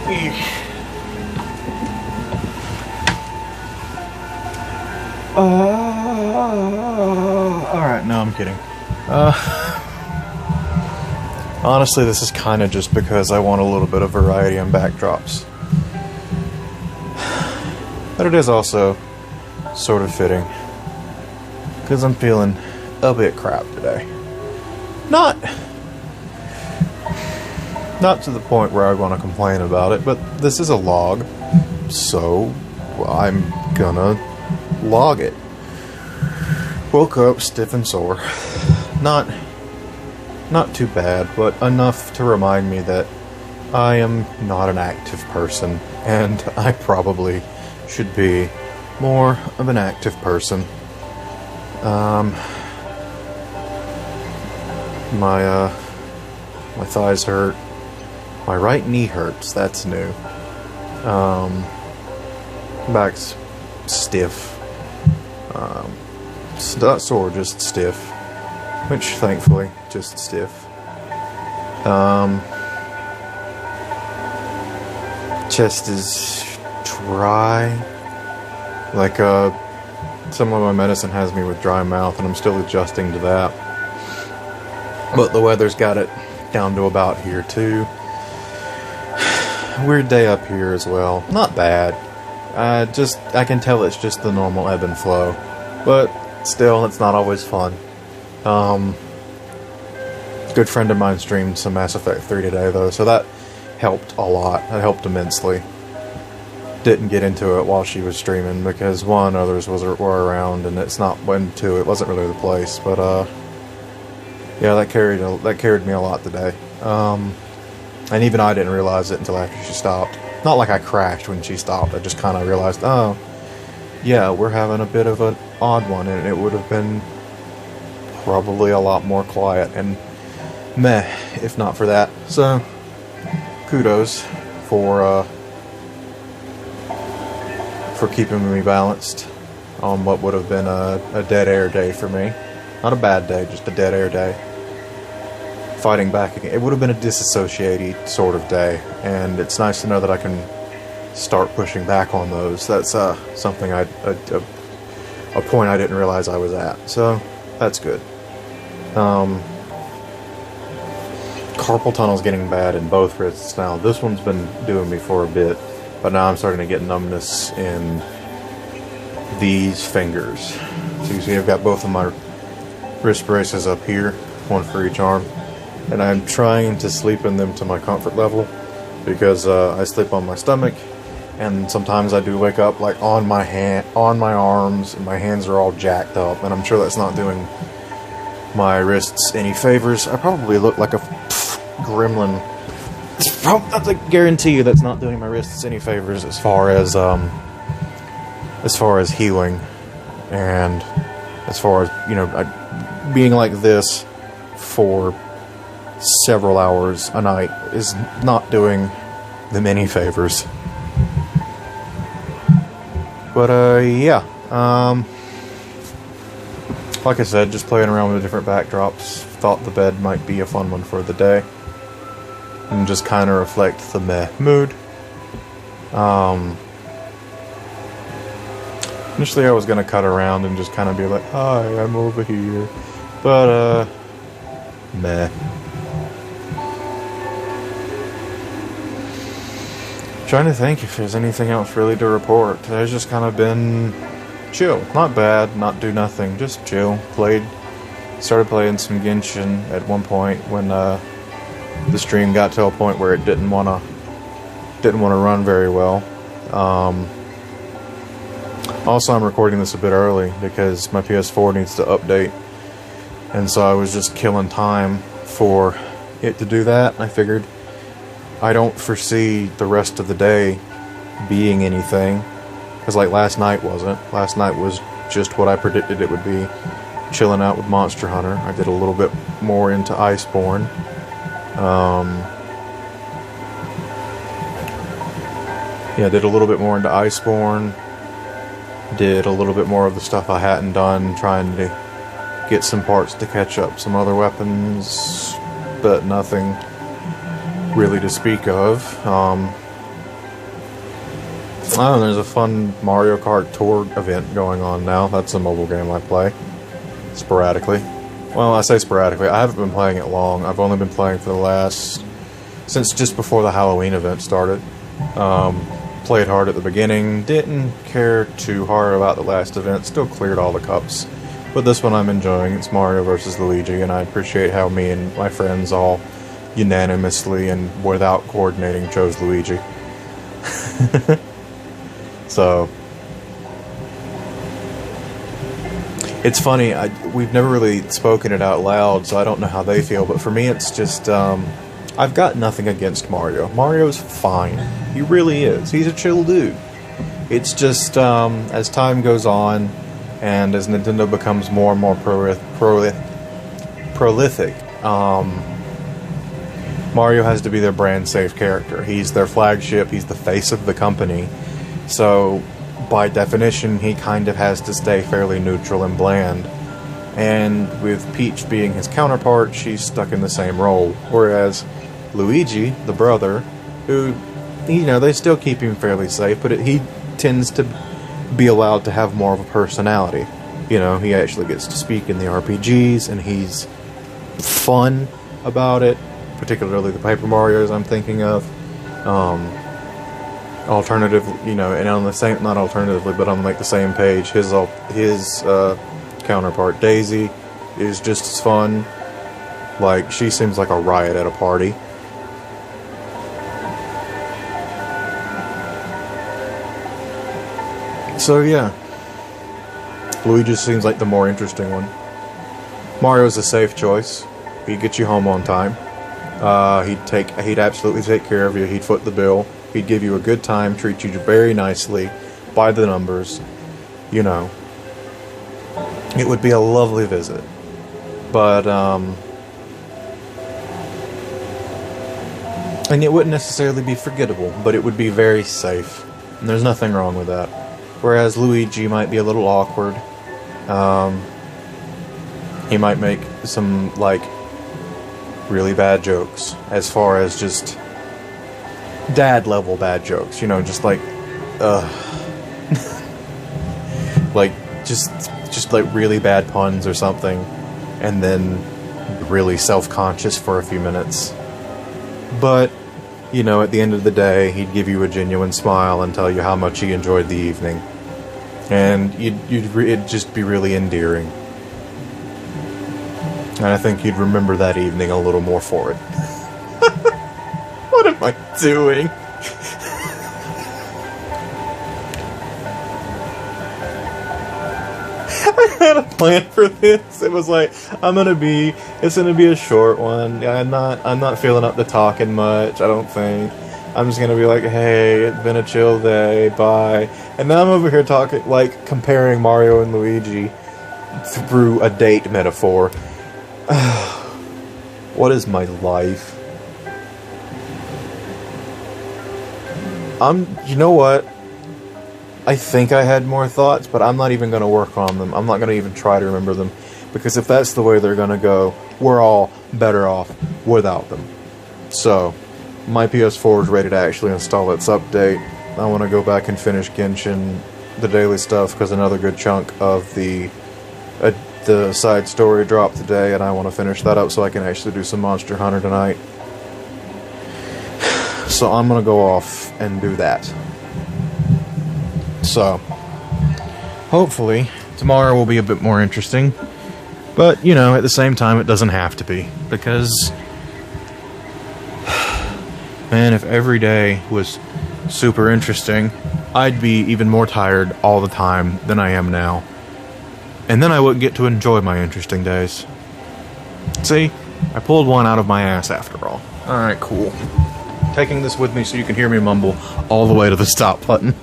Alright, no, I'm kidding. Honestly, this is kind of just because I want a little bit of variety in backdrops. But it is also sort of fitting, because I'm feeling a bit crap today. Not to the point where I want to complain about it, but this is a log, so I'm gonna log it. Woke up stiff and sore. Not too bad, but enough to remind me that I am not an active person, and I probably should be more of an active person. My thighs hurt. My right knee hurts. That's new. Back's stiff. Not sore, just stiff. Which, thankfully, just stiff. Chest is dry. Like, some of my medicine has me with dry mouth, and I'm still adjusting to that. But the weather's got it down to about here, too. Weird day up here as well. Not bad. I can tell it's just the normal ebb and flow. But still, it's not always fun. A good friend of mine streamed some Mass Effect 3 today, though, so that helped a lot. It helped immensely. Didn't get into it while she was streaming, because one, others were around, and it's not one, two, it wasn't really the place, but, yeah, that carried me a lot today. And even I didn't realize it until after she stopped. Not like I crashed when she stopped, I just kind of realized, oh, yeah, we're having a bit of an odd one, and it would have been probably a lot more quiet and meh, if not for that. So, kudos for keeping me balanced on what would have been a dead air day for me. Not a bad day, just a dead air day. Fighting back again. It would have been a disassociated sort of day, and it's nice to know that I can start pushing back on those. That's something a point I didn't realize I was at. So that's good. Carpal tunnel's getting bad in both wrists now. This one's been doing me for a bit, but now I'm starting to get numbness in these fingers. So you see I've got both of my wrist braces up here, one for each arm, and I'm trying to sleep in them to my comfort level, because I sleep on my stomach, and sometimes I do wake up like on my arms, and my hands are all jacked up, and I'm sure that's not doing my wrists any favors. I probably look like a gremlin. I guarantee you that's not doing my wrists any favors as far as healing, and as far as, you know, being like this for several hours a night is not doing them any favors. But yeah, like I said, just playing around with different backdrops. Thought the bed might be a fun one for the day, and just kind of reflect the meh mood. Initially I was going to cut around and just kind of be like, hi, I'm over here. But, meh. Trying to think if there's anything else really to report. Today's just kind of been chill. Not bad, not do nothing, just chill. Started playing some Genshin at one point when, the stream got to a point where it didn't want to run very well. Also, I'm recording this a bit early because my PS4 needs to update, and so I was just killing time for it to do that. I figured I don't foresee the rest of the day being anything, because like last night wasn't. Last night was just what I predicted it would be, chilling out with Monster Hunter. I did a little bit more into Iceborne. Yeah, did a little bit more into Iceborne. Did a little bit more of the stuff I hadn't done, trying to get some parts to catch up some other weapons, but nothing really to speak of. Oh, there's a fun Mario Kart Tour event going on now. That's a mobile game I play sporadically. Well, I say sporadically. I haven't been playing it long. I've only been playing for the last... since just before the Halloween event started. Played hard at the beginning. Didn't care too hard about the last event. Still cleared all the cups. But this one I'm enjoying. It's Mario vs. Luigi, and I appreciate how me and my friends all unanimously and without coordinating chose Luigi. So... it's funny, we've never really spoken it out loud, so I don't know how they feel, but for me it's just, I've got nothing against Mario. Mario's fine. He really is. He's a chill dude. It's just, as time goes on, and as Nintendo becomes more and more prolific, Mario has to be their brand safe character. He's their flagship, he's the face of the company, so... by definition, he kind of has to stay fairly neutral and bland. And with Peach being his counterpart, she's stuck in the same role. Whereas Luigi, the brother, who, you know, they still keep him fairly safe, but he tends to be allowed to have more of a personality. You know, he actually gets to speak in the RPGs, and he's fun about it, particularly the Paper Marios I'm thinking of. Alternative, you know, and on the same, not alternatively, but on like the same page, his counterpart Daisy is just as fun. Like, she seems like a riot at a party. So yeah, Luigi seems like the more interesting one. Mario's a safe choice. He'd get you home on time. He'd absolutely take care of you. He'd foot the bill. He'd give you a good time, treat you very nicely, by the numbers, you know. It would be a lovely visit. But, and it wouldn't necessarily be forgettable, but it would be very safe. And there's nothing wrong with that. Whereas Luigi might be a little awkward. He might make some, like, really bad jokes, as far as just... dad level bad jokes, you know, just like like just like really bad puns or something, and then really self-conscious for a few minutes. But, you know, at the end of the day, he'd give you a genuine smile and tell you how much he enjoyed the evening, and it'd just be really endearing. And I think you'd remember that evening a little more for it. What am I doing? I had a plan for this. It was like, it's gonna be a short one. I'm not feeling up to talking much, I don't think. I'm just gonna be like, hey, it's been a chill day, bye. And now I'm over here talking, like, comparing Mario and Luigi through a date metaphor. What is my life? You know what? I think I had more thoughts, but I'm not even going to work on them. I'm not going to even try to remember them. Because if that's the way they're going to go, we're all better off without them. So, my PS4 is ready to actually install its update. I want to go back and finish Genshin, the daily stuff, because another good chunk of the side story dropped today, and I want to finish that up so I can actually do some Monster Hunter tonight. So I'm going to go off and do that. So, hopefully, tomorrow will be a bit more interesting. But, you know, at the same time, it doesn't have to be. Because, man, if every day was super interesting, I'd be even more tired all the time than I am now. And then I wouldn't get to enjoy my interesting days. See? I pulled one out of my ass after all. Alright, cool. Taking this with me so you can hear me mumble all the way to the stop button.